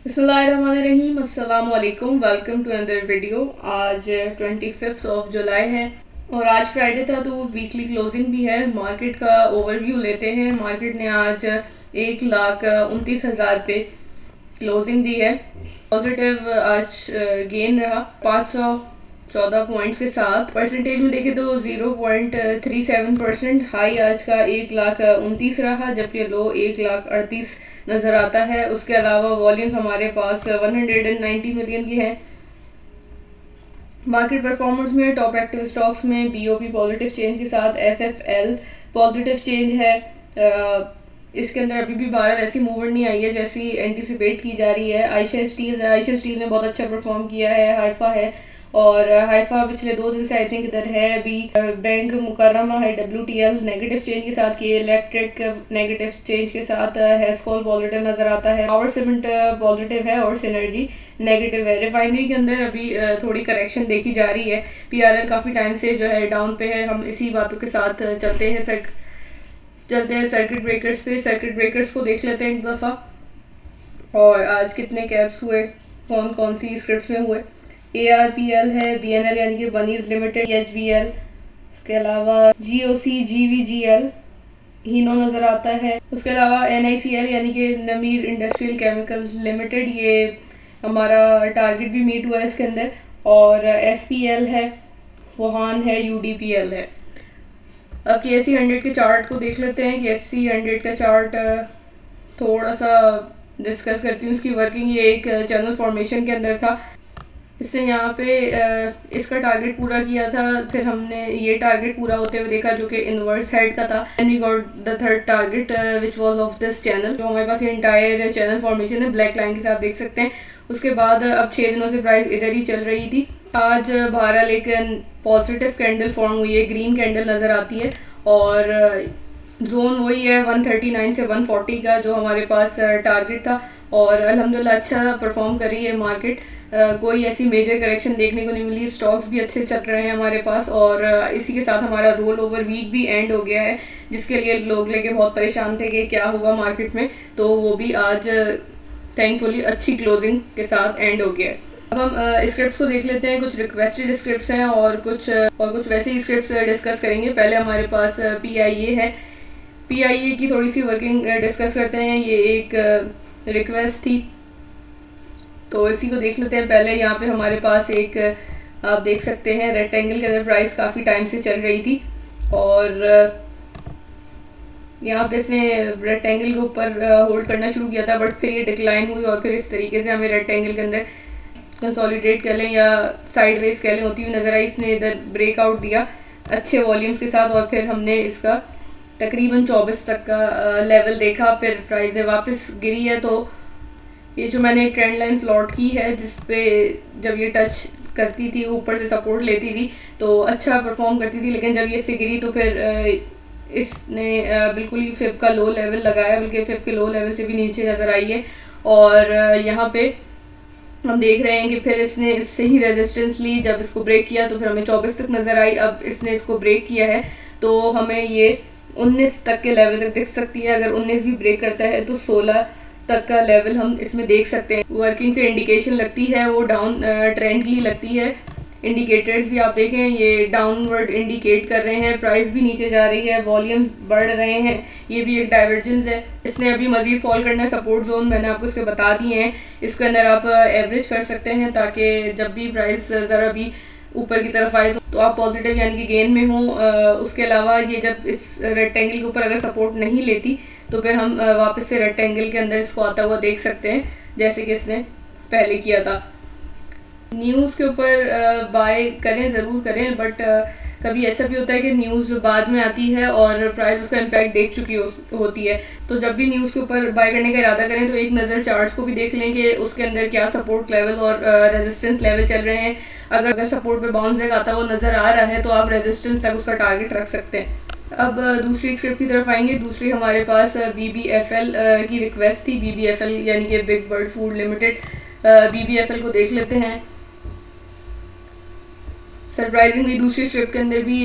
बिस्मिल्लाहिर्रहमानिर्रहीम, अस्सलाम वालेकुम। Welcome to another video. आज 25 ऑफ जुलाई है और आज फ्राइडे था तो वीकली क्लोजिंग भी है। मार्केट का ओवरव्यू लेते हैं। मार्केट ने आज 1,29,000 पे क्लोजिंग दी है। पॉजिटिव आज गेन रहा 514 पॉइंट्स के साथ। परसेंटेज में देखें तो 0.37%। हाई आज का 1,29,000 रहा जबकि लो 1,38,000 नज़र आता है। उसके अलावा वॉल्यूम हमारे पास 190 मिलियन की है। मार्केट परफॉर्मेंस में टॉप एक्टिव स्टॉक्स में बीओपी पॉजिटिव चेंज के साथ एफएफएल पॉजिटिव चेंज है। इसके अंदर अभी भी भारत ऐसी मूवमेंट नहीं आई है जैसी एंटिसिपेट की जा रही है। आयशा स्टील ने बहुत अच्छा परफॉर्म किया है। हाइफा है और हाइफा पिछले 2 दिन से आई थिंक इधर है। अभी बैंक मुकर्रमा है WTL नेगेटिव चेंज के साथ, के इलेक्ट्रिक नेगेटिव चेंज के साथ, हेस्कॉल पॉजिटिव नजर आता है। पावर सीमेंट पॉजिटिव है और सिनर्जी नेगेटिव है। रिफाइनरी के अंदर अभी थोड़ी करेक्शन देखी जा रही है। PRL काफ़ी टाइम से जो है डाउन पे है। हम इसी बातों के साथ चलते हैं सर्किट ब्रेकर्स पे। सर्किट ब्रेकर्स को देख लेते हैं एक दफ़ा और आज कितने कैप्स हुए, कौन कौन सी स्क्रिप्ट्स में हुए। ARPL है, BNL यानी कि बनीज लिमिटेड, HBL, उसके अलावा GOC GVGL हीनो नज़र आता है। उसके अलावा NICL यानी कि नमीर इंडस्ट्रियल केमिकल्स लिमिटेड, ये हमारा टारगेट भी मीट हुआ है इसके अंदर। और SPL है, वहान है, UDPL है। अब KSE 100 के चार्ट को देख लेते हैं। KSE 100 का चार्ट थोड़ा सा डिस्कस करती हूँ। उसकी वर्किंग ये एक चैनल फॉर्मेशन के अंदर था। इससे यहाँ पे इसका टारगेट पूरा किया था, फिर हमने ये टारगेट पूरा होते हुए देखा जो कि इनवर्स हेड का था। And we got the third target which was of this channel. जो हमारे पास ये इंटायर चैनल फॉर्मेशन है ब्लैक लाइन के साथ देख सकते हैं। उसके बाद अब 6 दिनों से प्राइस इधर ही चल रही थी। आज बहरहाल एक पॉजिटिव कैंडल फॉर्म हुई है, ग्रीन कैंडल नज़र आती है और जोन वही है 139 से 140 का जो हमारे पास टारगेट था। और अल्हम्दुलिल्लाह अच्छा परफॉर्म कर रही है मार्केट। कोई ऐसी मेजर करेक्शन देखने को नहीं मिली। स्टॉक्स भी अच्छे चल रहे हैं हमारे पास और इसी के साथ हमारा रोल ओवर वीक भी एंड हो गया है, जिसके लिए लोग लेके बहुत परेशान थे कि क्या होगा मार्केट में। तो वो भी आज थैंकफुली अच्छी क्लोजिंग के साथ एंड हो गया है। अब हम स्क्रिप्ट्स को देख लेते हैं। कुछ रिक्वेस्टेड स्क्रिप्ट्स हैं और कुछ वैसे ही स्क्रिप्ट्स डिस्कस करेंगे। पहले हमारे पास PIA है। PIA की थोड़ी सी वर्किंग डिस्कस करते हैं। ये एक रिक्वेस्ट थी तो इसी को देख लेते हैं। पहले यहाँ पे हमारे पास एक आप देख सकते हैं रेक्टेंगल के अंदर प्राइस काफ़ी टाइम से चल रही थी और यहाँ पे इसने रेक्टेंगल के ऊपर होल्ड करना शुरू किया था, बट फिर ये डिक्लाइन हुई और फिर इस तरीके से हमें रेक्टेंगल के अंदर कंसोलिडेट कर लें या साइडवेज कह लें होती हुई नज़र आई। इसने इधर ब्रेकआउट दिया अच्छे वॉल्यूम्स के साथ और फिर हमने इसका तकरीबन 24 तक का लेवल देखा। फिर प्राइस वापस गिरी है। तो ये जो मैंने ट्रेंड लाइन प्लॉट की है जिस पे जब ये टच करती थी ऊपर से सपोर्ट लेती थी तो अच्छा परफॉर्म करती थी, लेकिन जब ये इससे गिरी तो फिर इसने बिल्कुल ही फिब का लो लेवल लगाया, बल्कि फिब के लो लेवल से भी नीचे नज़र आई है। और यहाँ पे हम देख रहे हैं कि फिर इसने इससे ही रेजिस्टेंस ली। जब इसको ब्रेक किया तो फिर हमें 24 तक नज़र आई। अब इसने इसको ब्रेक किया है तो हमें ये 19 तक के लेवल तक दिख सकती है। अगर 19 भी ब्रेक करता है तो 16 तक का लेवल हम इसमें देख सकते हैं। वर्किंग से इंडिकेशन लगती है वो डाउन ट्रेंड की लगती है। इंडिकेटर्स भी आप देखें ये डाउनवर्ड इंडिकेट कर रहे हैं। प्राइस भी नीचे जा रही है, वॉल्यूम बढ़ रहे हैं, ये भी एक डाइवर्जेंस है। इसने अभी मजीद फॉल करना है। सपोर्ट जोन मैंने आपको इसके बता दिए हैं। इसके अंदर आप एवरेज कर सकते हैं ताकि जब भी प्राइस ज़रा भी ऊपर की तरफ आए तो आप पॉजिटिव यानी कि गेन में हो। उसके अलावा ये जब इस रेक्टेंगल के ऊपर अगर सपोर्ट नहीं लेती तो फिर हम वापस से रेक्टेंगल के अंदर इसको आता हुआ देख सकते हैं जैसे कि इसने पहले किया था। न्यूज़ के ऊपर बाय करें ज़रूर करें, बट कभी ऐसा भी होता है कि न्यूज़ बाद में आती है और प्राइस उसका इम्पैक्ट देख चुकी होती है। तो जब भी न्यूज़ के ऊपर बाय करने का इरादा करें तो एक नज़र चार्ट्स को भी देख लें कि उसके अंदर क्या सपोर्ट लेवल और रेजिस्टेंस लेवल चल रहे हैं। अगर सपोर्ट पे बाउंस बैक आता हुआ नज़र आ रहा है तो आप रेजिस्टेंस तक उसका टारगेट रख सकते हैं। अब दूसरी स्क्रिप्ट की तरफ आएंगे। दूसरी हमारे पास BBFL की रिक्वेस्ट थी। BBFL यानी कि big bird food limited. BBFL को देख लेते हैं। सरप्राइजिंगली दूसरी स्क्रिप्ट के अंदर भी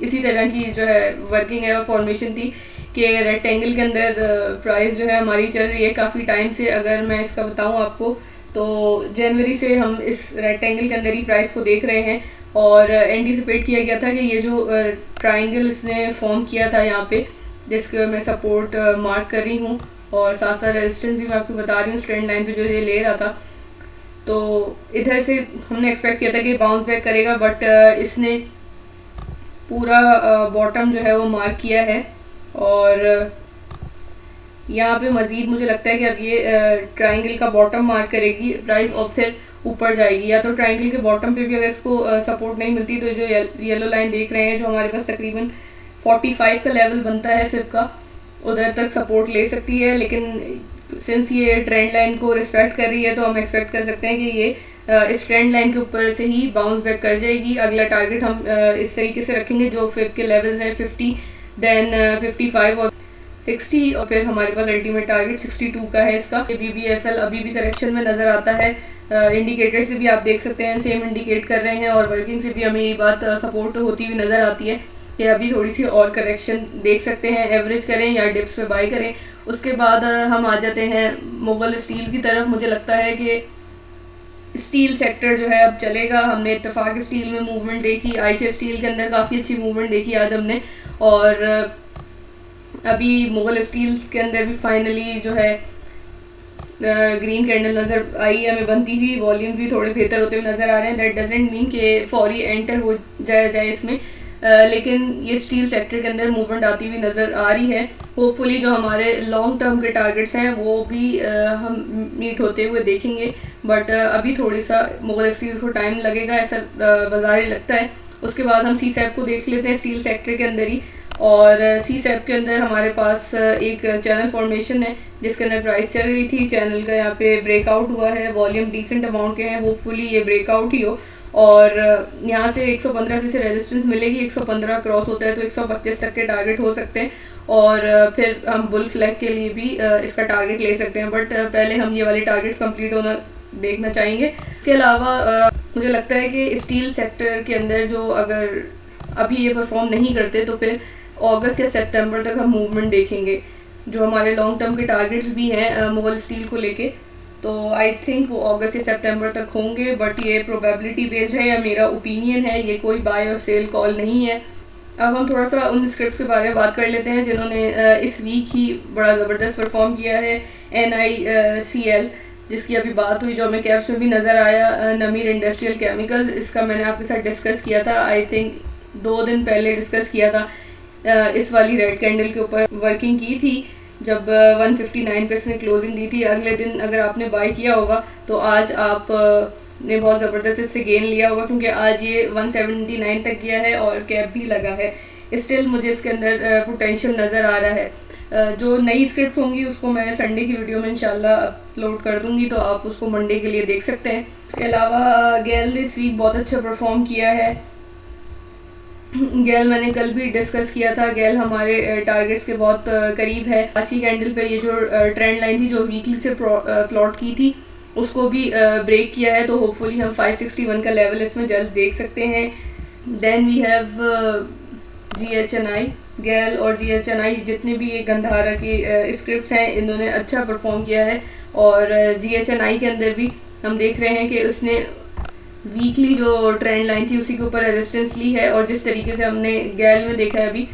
इसी तरह की जो है वर्किंग है और फॉर्मेशन थी कि रेक्टेंगल के अंदर प्राइस जो है हमारी चल रही है काफ़ी टाइम से। अगर मैं इसका बताऊं आपको तो जनवरी से हम इस रेक्टेंगल के अंदर ही प्राइस को देख रहे हैं और एंटिसिपेट किया गया था कि ये जो ट्राइंगल इसने फॉर्म किया था यहाँ पे, जिसके मैं सपोर्ट मार्क कर रही हूँ और साथ साथ रेजिस्टेंस भी मैं आपको बता रही हूँ ट्रेंड लाइन पे जो ये ले रहा था, तो इधर से हमने एक्सपेक्ट किया था कि बाउंस बैक करेगा, बट इसने पूरा बॉटम जो है वो मार्क किया है और यहाँ पे मज़ीद मुझे लगता है कि अब ये ट्राइंगल का बॉटम मार्क करेगी प्राइस और फिर ऊपर जाएगी। या तो ट्राइंगल के बॉटम पे भी अगर इसको सपोर्ट नहीं मिलती तो जो येलो लाइन देख रहे हैं जो हमारे पास तकरीबन 45 का लेवल बनता है फिर का, उधर तक सपोर्ट ले सकती है। लेकिन सिंस ये ट्रेंड लाइन को रिस्पेक्ट कर रही है तो हम एक्सपेक्ट कर सकते हैं कि ये इस ट्रेंड लाइन के ऊपर से ही बाउंस बैक कर जाएगी। अगला टारगेट हम इस तरीके से रखेंगे, जो फिर के लेवल्स हैं 50, देन 55 और 60 और फिर हमारे पास अल्टीमेट टारगेट 62 का है इसका। BBFL अभी भी करेक्शन में नज़र आता है, इंडिकेटर से भी आप देख सकते हैं सेम इंडिकेट कर रहे हैं और वर्किंग से भी हमें ये बात सपोर्ट होती हुई नज़र आती है कि अभी थोड़ी सी और करेक्शन देख सकते हैं। एवरेज करें या डिप्स पे बाय करें। उसके बाद हम आ जाते हैं मुगल स्टील की तरफ। मुझे लगता है कि स्टील सेक्टर जो है अब चलेगा। हमने इत्तेफाक स्टील में मूवमेंट देखी, आयशा स्टील के अंदर काफ़ी अच्छी मूवमेंट देखी आज हमने, और अभी मुगल स्टील्स के अंदर भी फाइनली जो है ग्रीन कैंडल नज़र आई हमें बनती हुई, वॉल्यूम भी थोड़े बेहतर होते हुए नज़र आ रहे हैं। दैट डजेंट मीन कि फौरी एंटर हो जाए इसमें, लेकिन ये स्टील सेक्टर के अंदर मूवमेंट आती हुई नज़र आ रही है। होपफुली जो हमारे लॉन्ग टर्म के टारगेट्स हैं वो भी हम मीट होते हुए देखेंगे, बट अभी थोड़ी सा मुगल स्टील्स को टाइम लगेगा ऐसा बाजार लगता है। उसके बाद हम CSAP को देख लेते हैं स्टील सेक्टर के अंदर ही, और CSAP के अंदर हमारे पास एक चैनल फॉर्मेशन है जिसके अंदर प्राइस चल रही थी। चैनल का यहाँ पे ब्रेकआउट हुआ है, वॉल्यूम डिसेंट अमाउंट के हैं, होपफुली ये ब्रेकआउट ही हो और यहाँ से 115 से रेजिस्टेंस मिलेगी। 115 क्रॉस होता है तो 125 तक के टारगेट हो सकते हैं और फिर हम बुल फ्लैग के लिए भी इसका टारगेट ले सकते हैं, बट पहले हम ये वाले टारगेट कंप्लीट होना देखना चाहेंगे। इसके अलावा मुझे लगता है कि स्टील सेक्टर के अंदर जो अगर अभी ये परफॉर्म नहीं करते तो फिर अगस्त या सितंबर तक हम मूवमेंट देखेंगे। जो हमारे लॉन्ग टर्म के टारगेट्स भी हैं मुगल स्टील को लेके, तो आई थिंक वो अगस्त से सितंबर तक होंगे, बट ये प्रोबेबिलिटी बेस्ड है या मेरा ओपिनियन है, ये कोई बाय और सेल कॉल नहीं है। अब हम थोड़ा सा उन स्क्रिप्ट के बारे में बात कर लेते हैं जिन्होंने इस वीक ही बड़ा ज़बरदस्त परफॉर्म किया है। NICL जिसकी अभी बात हुई, जो हमें कैप्स में भी नज़र आया, नमीर इंडस्ट्रियल केमिकल्स, इसका मैंने आपके साथ डिस्कस किया था, आई थिंक 2 दिन पहले डिस्कस किया था। इस वाली रेड कैंडल के ऊपर वर्किंग की थी जब 159 पे इसने क्लोजिंग दी थी। अगले दिन अगर आपने बाय किया होगा तो आज आप ने बहुत ज़बरदस्त इससे गेन लिया होगा, क्योंकि आज ये 179 तक गया है और कैप भी लगा है। स्टिल मुझे इसके अंदर पोटेंशियल नज़र आ रहा है। जो नई स्क्रिप्ट होंगी उसको मैं संडे की वीडियो में इंशाल्लाह अपलोड कर दूंगी, तो आप उसको मंडे के लिए देख सकते हैं। इसके अलावा गेल इस वीक बहुत अच्छा परफॉर्म किया है। गेल मैंने कल भी डिस्कस किया था, गेल हमारे टारगेट्स के बहुत करीब है। आज की कैंडल पे ये जो ट्रेंड लाइन थी जो वीकली से प्लॉट की थी उसको भी ब्रेक किया है, तो होपफुली हम 561 का लेवल इसमें जल्द देख सकते हैं। देन वी हैव GHNI, गेल और GHNI जितने भी ये गंधारा की स्क्रिप्ट्स हैं इन्होंने अच्छा परफॉर्म किया है, और GHNI के अंदर भी हम देख रहे हैं कि उसने वीकली जो ट्रेंड लाइन थी उसी के ऊपर रेजिस्टेंस ली है, और जिस तरीके से हमने गेल में देखा है अभी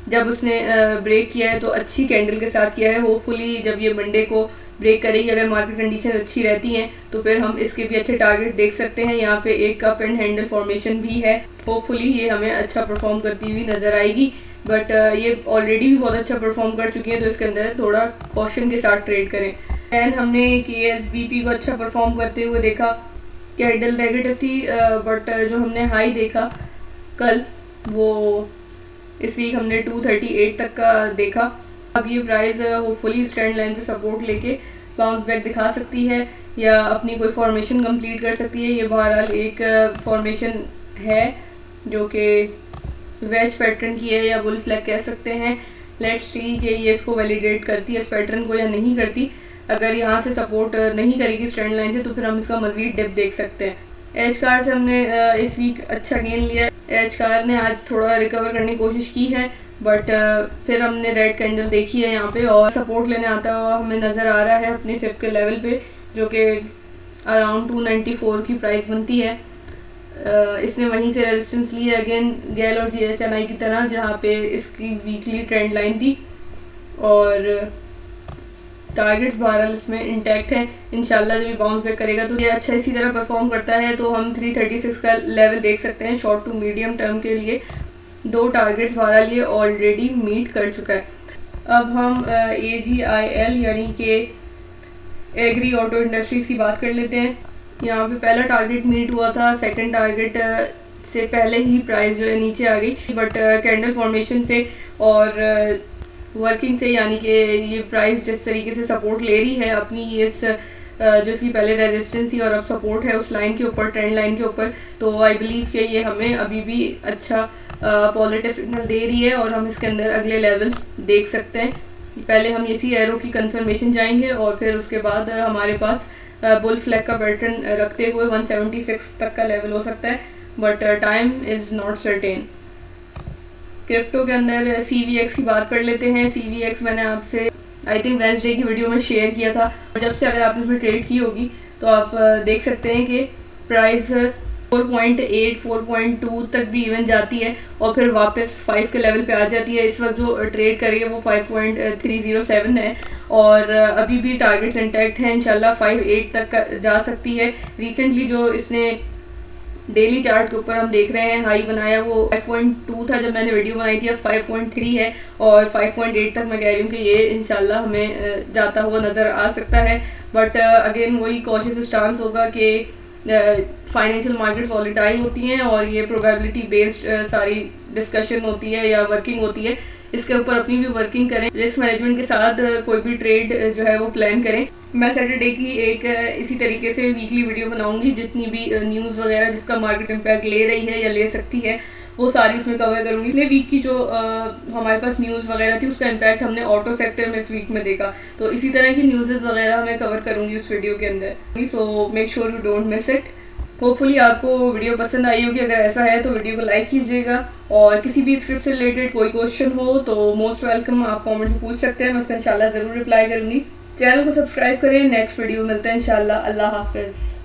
जब उसने ब्रेक किया है तो अच्छी कैंडल के साथ किया है। होपफुली जब ये मंडे को ब्रेक करेगी, अगर मार्केट कंडीशन अच्छी रहती हैं तो फिर हम इसके भी अच्छे टारगेट देख सकते हैं। यहाँ पे एक कप एंड हैंडल फॉर्मेशन भी है, होपफुली ये हमें अच्छा परफॉर्म करती हुई नज़र आएगी, बट ये ऑलरेडी भी बहुत अच्छा परफॉर्म कर चुकी है, तो इसके अंदर थोड़ा कॉशन के साथ ट्रेड करें। दैन हमने KSBP को अच्छा परफॉर्म करते हुए देखा, कैंडल नेगेटिव थी, बट जो हमने हाई देखा कल वो इस वीक हमने 238 तक का देखा। अब ये प्राइस होपफुली ट्रेंड लाइन पे सपोर्ट लेके बाउंस बैक दिखा सकती है या अपनी कोई फॉर्मेशन कंप्लीट कर सकती है। ये बहरहाल एक फॉर्मेशन है जो कि वेज पैटर्न की है या बुल फ्लैग कह सकते हैं। लेट्स सी कि ये इसको वैलिडेट करती है इस पैटर्न को या नहीं करती। अगर यहाँ से सपोर्ट नहीं करेगी ट्रेंड लाइन से तो फिर हम इसका मज़ीद डिप देख सकते हैं। एच कार से हमने इस वीक अच्छा गेन लिया। एच कार ने आज थोड़ा रिकवर करने की कोशिश की है, बट फिर हमने रेड कैंडल देखी है यहाँ पे और सपोर्ट लेने आता हुआ हमें नज़र आ रहा है अपने फिप के लेवल पे, जो कि अराउंड 294 की प्राइस बनती है। इसने वहीं से रेजिस्टेंस लिया अगेन गैल और GHNI की तरह, जहाँ पे इसकी वीकली ट्रेंड लाइन थी और टारगेट्स बहरहाल इसमें इंटैक्ट है। इंशाल्लाह जब ये बाउंस बैक करेगा तो ये अच्छा इसी तरह परफॉर्म करता है तो हम 336 का लेवल देख सकते हैं शॉर्ट टू मीडियम टर्म के लिए। 2 टारगेट्स बहरहाल ये ऑलरेडी मीट कर चुका है। अब हम AGIL यानी कि एग्री ऑटो इंडस्ट्रीज़ की बात कर लेते हैं। यहाँ पे पहला टारगेट मीट हुआ था, सेकंड टारगेट से पहले ही प्राइस जो है नीचे आ गई, बट कैंडल फॉर्मेशन से और वर्किंग से, यानी कि ये प्राइस जिस तरीके से सपोर्ट ले रही है अपनी इस जो इसकी पहले रेजिस्टेंस थी और अब सपोर्ट है उस लाइन के ऊपर, ट्रेंड लाइन के ऊपर, तो आई बिलीव कि ये हमें अभी भी अच्छा पॉजिटिव सिग्नल दे रही है और हम इसके अंदर अगले लेवल्स देख सकते हैं। पहले हम इसी एरो की कंफर्मेशन जाएंगे और फिर उसके बाद हमारे पास बुल फ्लैग का पैटर्न रखते हुए 176 तक का लेवल हो सकता है, but time is not certain. Crypto के अंदर CVX की बात कर लेते हैं। CVX मैंने आपसे आई थिंक वेडनेसडे की वीडियो में शेयर किया था, जब से अगर आपने इसमें ट्रेड की होगी तो आप देख सकते हैं कि प्राइस 4.8 4.2 तक भी इवन जाती है और फिर वापस 5 के लेवल पे आ जाती है। इस वक्त जो ट्रेड कर रही है वो 5.307 है और अभी भी टारगेट्स इंटैक्ट हैं, इंशाल्लाह 5.8 तक जा सकती है। रिसेंटली जो इसने डेली चार्ट के ऊपर हम देख रहे हैं हाई बनाया वो 5.2 था जब मैंने वीडियो बनाई थी, अब 5.3 है और 5.8 तक मैं कह रही हूँ कि ये इंशाल्लाह हमें जाता हुआ नज़र आ सकता है। बट अगेन वही कॉशियस स्टांस होगा कि फाइनेंशियल मार्केट्स वॉलेटाइल होती हैं और ये प्रोबेबिलिटी बेस्ड सारी डिस्कशन होती है या वर्किंग होती है, इसके ऊपर अपनी भी वर्किंग करें, रिस्क मैनेजमेंट के साथ कोई भी ट्रेड जो है वो प्लान करें। मैं सैटरडे की एक इसी तरीके से वीकली वीडियो बनाऊंगी, जितनी भी न्यूज़ वगैरह जिसका मार्केट इम्पैक्ट ले रही है या ले सकती है वो सारी उसमें कवर करूंगी। इसलिए वीक की जो हमारे पास न्यूज़ वगैरह थी उसका इम्पैक्ट हमने ऑटो सेक्टर में इस वीक में देखा, तो इसी तरह की न्यूज़ वगैरह मैं कवर करूंगी उस वीडियो के अंदर। So make sure you don't miss it. Hopefully आपको वीडियो पसंद आई होगी, अगर ऐसा है तो वीडियो को लाइक कीजिएगा और किसी भी स्क्रिप्ट से रिलेटेड कोई क्वेश्चन हो तो मोस्ट वेलकम, आप कमेंट में पूछ सकते हैं, मैं उसका इंशाल्लाह ज़रूर रिप्लाई करूँगी। चैनल को सब्सक्राइब करें, नेक्स्ट वीडियो मिलते हैं इंशाल्लाह। अल्लाह हाफिज़।